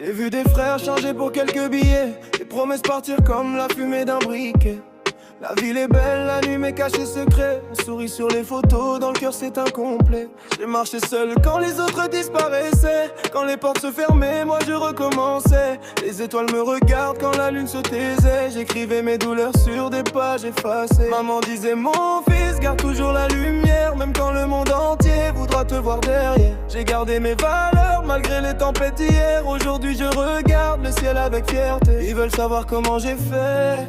J'ai vu des frères changer pour quelques billets, des promesses partir comme la fumée d'un briquet. La ville est belle, la nuit mes cachets secrets. On sourit sur les photos, dans le cœur c'est incomplet. J'ai marché seul quand les autres disparaissaient. Quand les portes se fermaient, moi je recommençais. Les étoiles me regardent quand la lune se taisait. J'écrivais mes douleurs sur des pages effacées. Maman disait mon fils, garde toujours la lumière. Même quand le monde entier voudra te voir derrière. J'ai gardé mes valeurs malgré les tempêtes d'hier. Aujourd'hui je regarde le ciel avec fierté. Ils veulent savoir comment j'ai fait,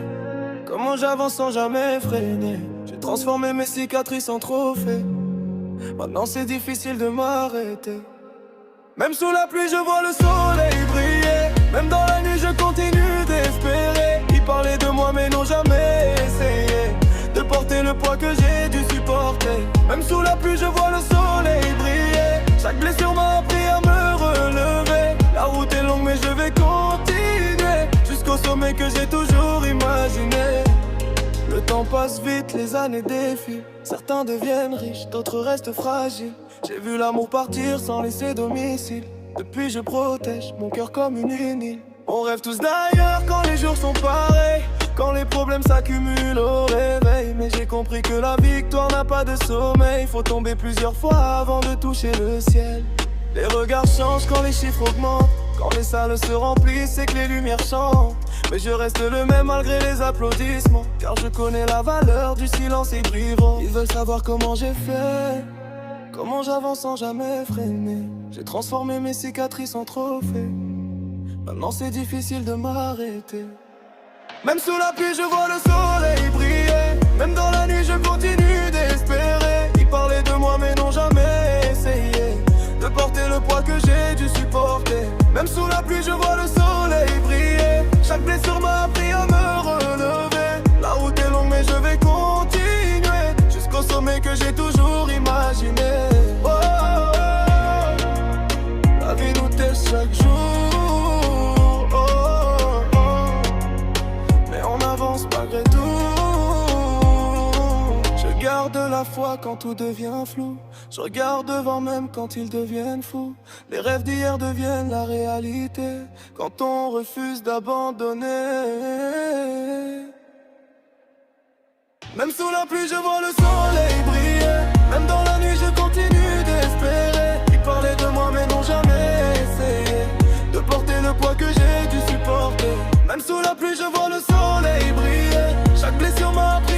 comment j'avance sans jamais freiner. J'ai transformé mes cicatrices en trophées. Maintenant c'est difficile de m'arrêter. Même sous la pluie je vois le soleil briller. Même dans la nuit je continue d'espérer. Ils parlaient de moi mais n'ont jamais essayé de porter le poids que j'ai dû supporter. Même sous la pluie je vois le soleil briller. Chaque blessure m'a appris à me relever. La route est longue mais je vais continuer jusqu'au sommet que j'ai toujours imaginé. Le temps passe vite, les années défilent. Certains deviennent riches, d'autres restent fragiles. J'ai vu l'amour partir sans laisser domicile. Depuis je protège mon cœur comme une île. On rêve tous d'ailleurs quand les jours sont pareils, quand les problèmes s'accumulent au réveil. Mais j'ai compris que la victoire n'a pas de sommeil. Faut tomber plusieurs fois avant de toucher le ciel. Les regards changent quand les chiffres augmentent. Quand les salles se remplissent, c'est que les lumières chantent. Mais je reste le même malgré les applaudissements, car je connais la valeur du silence ébrievant. Ils veulent savoir comment j'ai fait, comment j'avance sans jamais freiner. J'ai transformé mes cicatrices en trophées. Maintenant c'est difficile de m'arrêter. Même sous la pluie je vois le soleil briller. Même dans la nuit je continue d'espérer. Ils parlaient de moi mais n'ont jamais essayé de porter le poids que j'ai dû supporter. Même sous la pluie je vois le soleil briller. Chaque blessure m'a appris à me relever. La route est longue mais je vais continuer jusqu'au sommet que j'ai toujours imaginé. Oh, oh, oh. La vie nous teste chaque jour. Oh, oh, oh. Mais on avance malgré tout. Je garde la foi quand tout devient flou. Je regarde devant même quand ils deviennent fous. Les rêves d'hier deviennent la réalité quand on refuse d'abandonner. Même sous la pluie je vois le soleil briller. Même dans la nuit je continue d'espérer. Ils parlaient de moi mais n'ont jamais essayé de porter le poids que j'ai dû supporter. Même sous la pluie je vois le soleil briller. Chaque blessure m'a appris